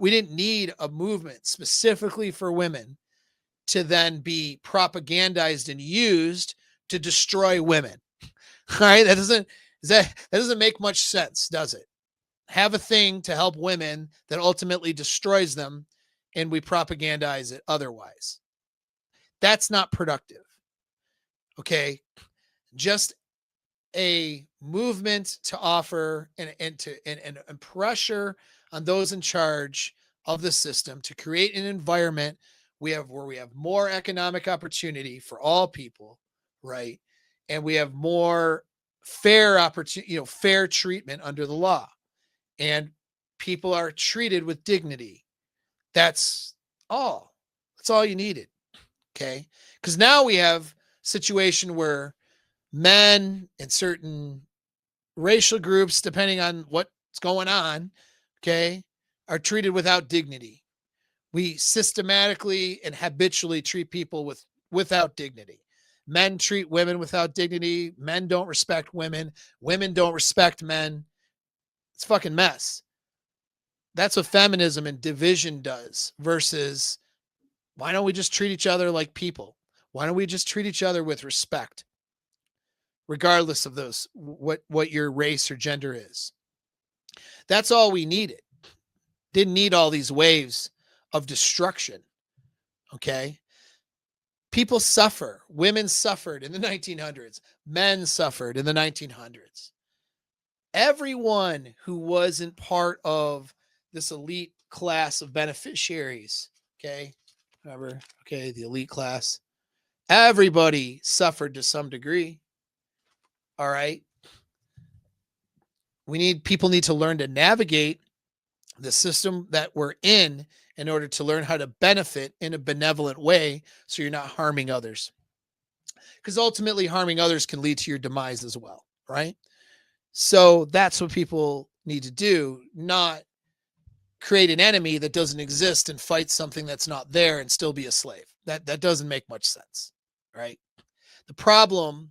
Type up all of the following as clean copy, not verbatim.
We didn't need a movement specifically for women to then be propagandized and used to destroy women. All right, that doesn't make much sense, does it? Have a thing to help women that ultimately destroys them, and we propagandize it otherwise. That's not productive. Okay, just a movement to offer and pressure on those in charge of the system to create an environment where we have more economic opportunity for all people, right? And we have more fair opportunity, fair treatment under the law, and people are treated with dignity. That's all. That's all you needed. Okay, because now we have a situation where men in certain racial groups, depending on what's going on, okay, are treated without dignity. We systematically and habitually treat people without dignity. Men treat women without dignity. Men don't respect women. Women don't respect men. It's a fucking mess. That's what feminism and division does versus why don't we just treat each other like people? Why don't we just treat each other with respect, regardless of those what your race or gender is? That's all we needed. Didn't need all these waves of destruction. Okay? People suffer. Women suffered in the 1900s. Men suffered in the 1900s. Everyone who wasn't part of this elite class of beneficiaries, okay? Whatever. Okay, the elite class. Everybody suffered to some degree. All right. People need to learn to navigate the system that we're in order to learn how to benefit in a benevolent way so you're not harming others. Because ultimately harming others can lead to your demise as well, right? So that's what people need to do, not create an enemy that doesn't exist and fight something that's not there and still be a slave. That doesn't make much sense, right? The problem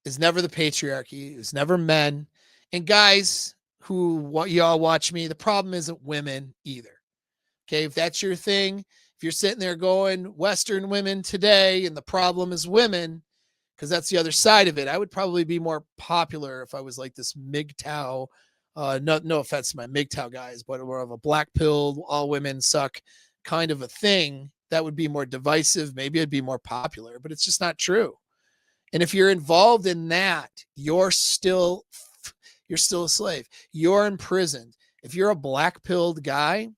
is never the patriarchy. It's never men. And guys who y'all watch me, the problem isn't women either. Okay, if that's your thing, if you're sitting there going Western women today and the problem is women, because that's the other side of it, I would probably be more popular if I was like this MGTOW. No offense to my MGTOW guys, but more of a black pill, all women suck kind of a thing. That would be more divisive. Maybe it'd be more popular, but it's just not true. And if you're involved in that, you're still a slave. You're imprisoned. If you're a black pilled guy,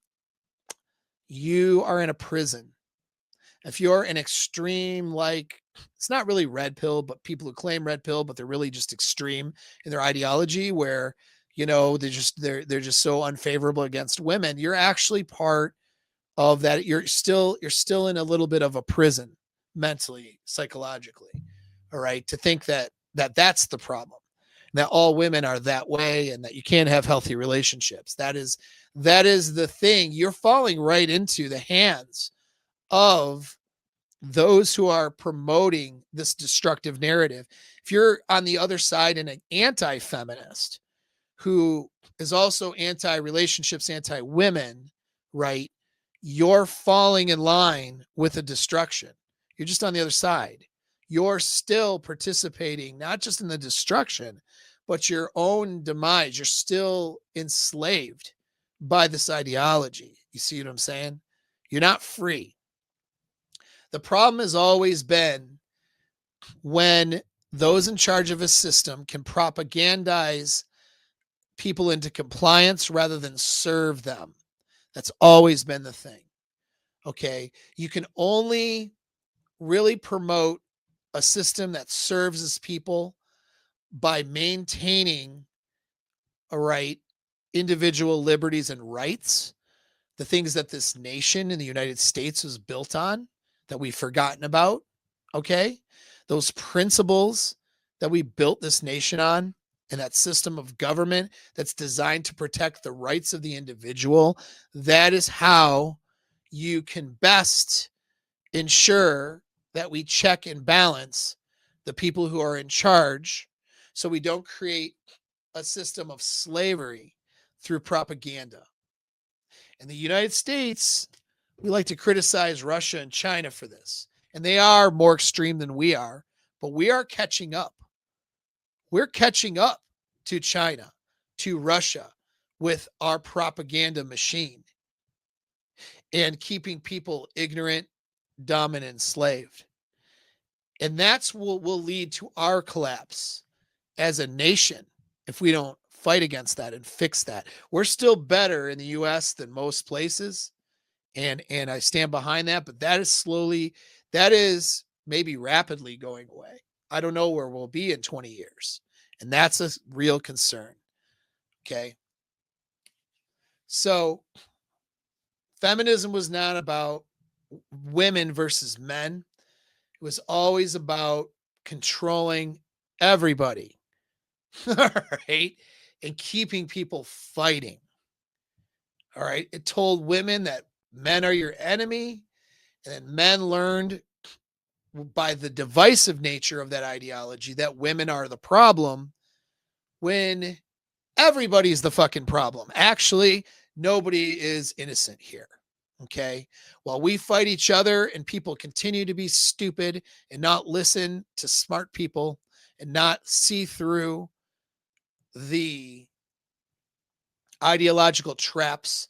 you are in a prison. If you're an extreme, like, it's not really red pill, but people who claim red pill, but they're really just extreme in their ideology where, they're just so unfavorable against women, you're actually part of that. You're still in a little bit of a prison mentally, psychologically. All right. To think that's the problem, that all women are that way and that you can't have healthy relationships. That is the thing. You're falling right into the hands of those who are promoting this destructive narrative. If you're on the other side and an anti-feminist who is also anti-relationships, anti-women, right? You're falling in line with a destruction. You're just on the other side. You're still participating, not just in the destruction, but your own demise. You're still enslaved by this ideology. You see what I'm saying? You're not free. The problem has always been when those in charge of a system can propagandize people into compliance rather than serve them. That's always been the thing. Okay. You can only really promote a system that serves its people by maintaining individual liberties and rights, the things that this nation in the United States was built on that we've forgotten about. Okay. Those principles that we built this nation on, and that system of government that's designed to protect the rights of the individual, that is how you can best ensure that we check and balance the people who are in charge so we don't create a system of slavery through propaganda. In the United States, we like to criticize Russia and China for this. And they are more extreme than we are, but we are catching up. We're catching up to China, to Russia with our propaganda machine and keeping people ignorant, dumb, and enslaved. And that's what will lead to our collapse as a nation if we don't fight against that and fix that. We're still better in the US than most places. And I stand behind that, but that is maybe rapidly going away. I don't know where we'll be in 20 years. And that's a real concern. Okay. So feminism was not about women versus men. It was always about controlling everybody. All right. And keeping people fighting. All right. It told women that men are your enemy. And then men learned by the divisive nature of that ideology that women are the problem when everybody's the fucking problem. Actually, nobody is innocent here. Okay. While we fight each other and people continue to be stupid and not listen to smart people and not see through the ideological traps,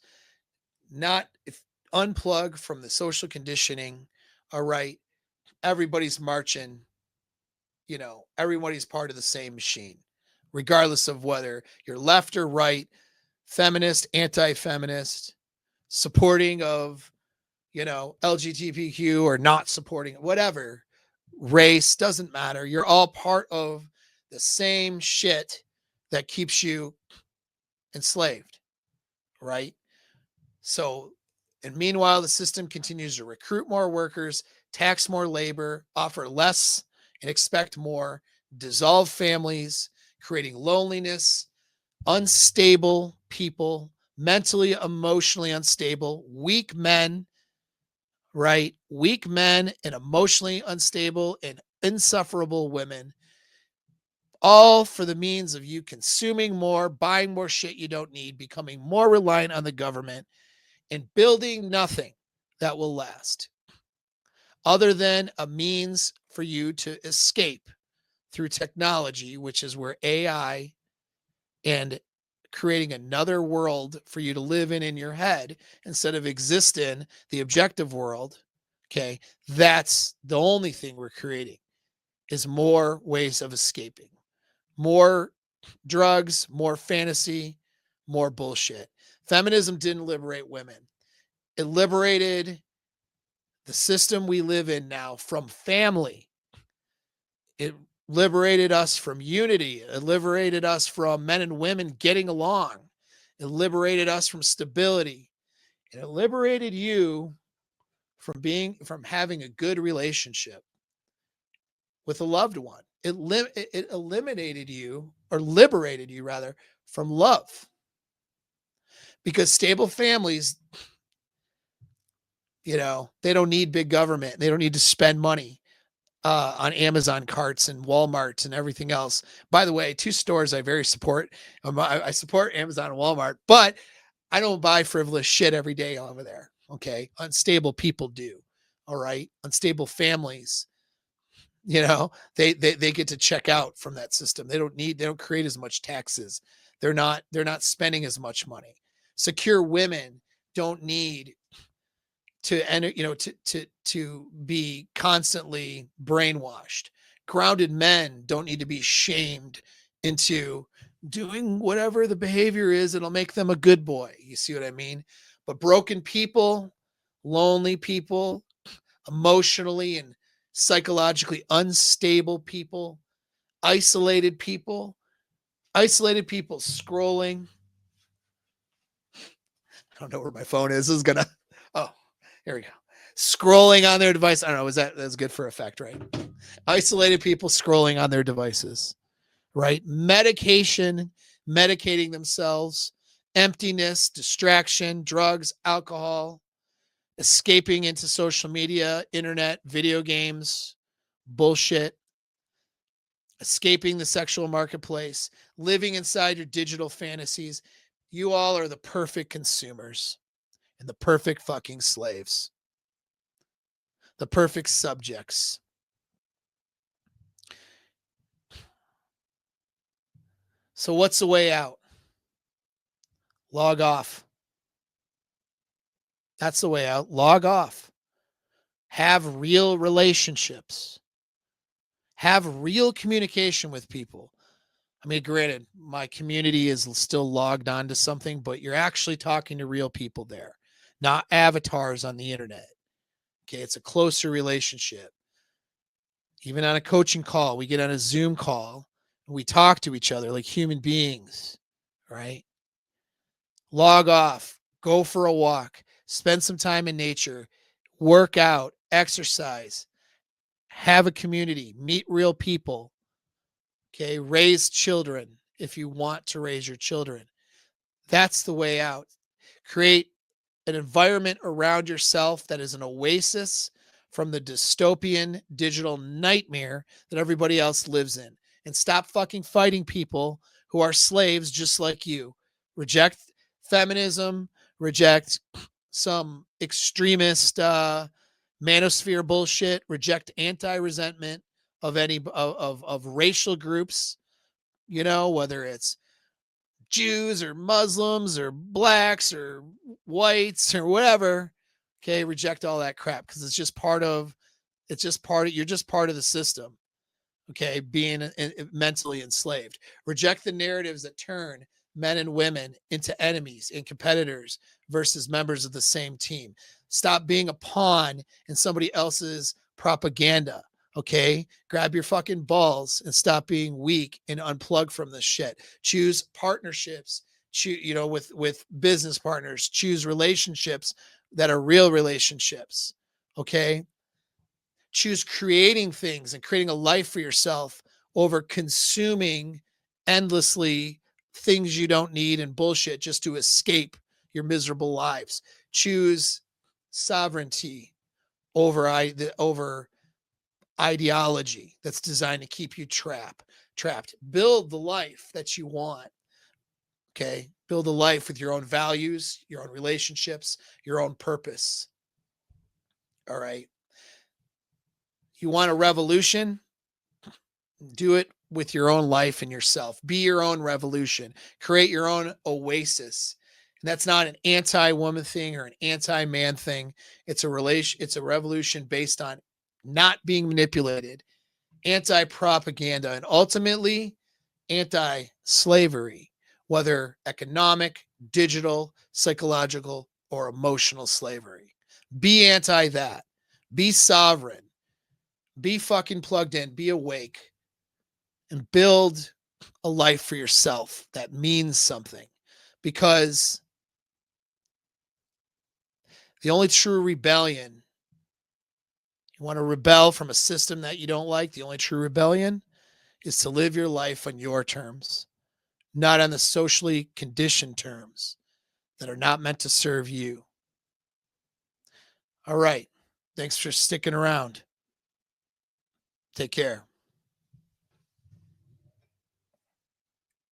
not if, unplug from the social conditioning. All right. Everybody's marching, everybody's part of the same machine, regardless of whether you're left or right, feminist, anti-feminist, supporting of, LGBTQ or not supporting, whatever, race, doesn't matter. You're all part of the same shit that keeps you enslaved, right? So, and meanwhile, the system continues to recruit more workers, tax more labor, offer less and expect more, dissolve families, creating loneliness, unstable people, mentally, emotionally unstable, weak men, right? Weak men and emotionally unstable and insufferable women, all for the means of you consuming more, buying more shit you don't need, becoming more reliant on the government, and building nothing that will last other than a means for you to escape through technology, which is where AI and creating another world for you to live in your head instead of exist in the objective world. Okay. That's the only thing we're creating is more ways of escaping, more drugs, more fantasy, more bullshit. Feminism didn't liberate women. It liberated the system we live in now from family. It liberated us from unity. It liberated us from men and women getting along. It liberated us from stability. And it liberated you from having a good relationship with a loved one. It eliminated you, or liberated you rather, from love. Because stable families, they don't need big government. They don't need to spend money on Amazon carts and Walmart and everything else. By the way, two stores I very support. I support Amazon and Walmart, but I don't buy frivolous shit every day over there. Okay. Unstable people do. All right. Unstable families, they get to check out from that system. They don't create as much taxes. They're not spending as much money. Secure women don't need to enter, to be constantly brainwashed. Grounded men don't need to be shamed into doing whatever the behavior is. It'll make them a good boy. You see what I mean? But broken people, lonely people, emotionally and psychologically unstable people, isolated people, scrolling. I don't know where my phone is. This is gonna, oh, here we go. Scrolling on their device. I don't know. That's good for effect, right? Isolated people scrolling on their devices, right? Medicating themselves, emptiness, distraction, drugs, alcohol, escaping into social media, internet, video games, bullshit, escaping the sexual marketplace, living inside your digital fantasies. You all are the perfect consumers. and the perfect fucking slaves, the perfect subjects. So what's the way out? Log off. That's the way out. Log off. Have real relationships. Have real communication with people. I mean, granted, my community is still logged on to something, but you're actually talking to real people there, not avatars on the internet. Okay. It's a closer relationship. Even on a coaching call, we get on a Zoom call and we talk to each other like human beings, right? Log off, go for a walk, spend some time in nature, work out, exercise, have a community, meet real people. Okay. Raise children if you want to raise your children. That's the way out. Create an environment around yourself that is an oasis from the dystopian digital nightmare that everybody else lives in. And stop fucking fighting people who are slaves just like you. Reject feminism, reject some extremist manosphere bullshit, reject anti-resentment of any of racial groups, whether it's Jews or Muslims or blacks or whites or whatever. Okay, reject all that crap because you're just part of the system. Okay, being mentally enslaved. Reject the narratives that turn men and women into enemies and competitors versus members of the same team. Stop being a pawn in somebody else's propaganda. Okay, grab your fucking balls and stop being weak and unplug from this shit. Choose partnerships, with business partners. Choose relationships that are real relationships. Okay, choose creating things and creating a life for yourself over consuming endlessly things you don't need and bullshit just to escape your miserable lives. Choose sovereignty over ideology that's designed to keep you trapped. Build the life that you want. Okay? Build a life with your own values, your own relationships, your own purpose. All right? You want a revolution? Do it with your own life and yourself. Be your own revolution. Create your own oasis. And that's not an anti-woman thing or an anti-man thing. It's a revolution based on not being manipulated, anti-propaganda, and ultimately anti-slavery, whether economic, digital, psychological, or emotional slavery. Be anti that. Be sovereign. Be fucking plugged in. Be awake and build a life for yourself that means something, because the only true rebellion, you want to rebel from a system that you don't like, the only true rebellion is to live your life on your terms, not on the socially conditioned terms that are not meant to serve you. All right. Thanks for sticking around. Take care.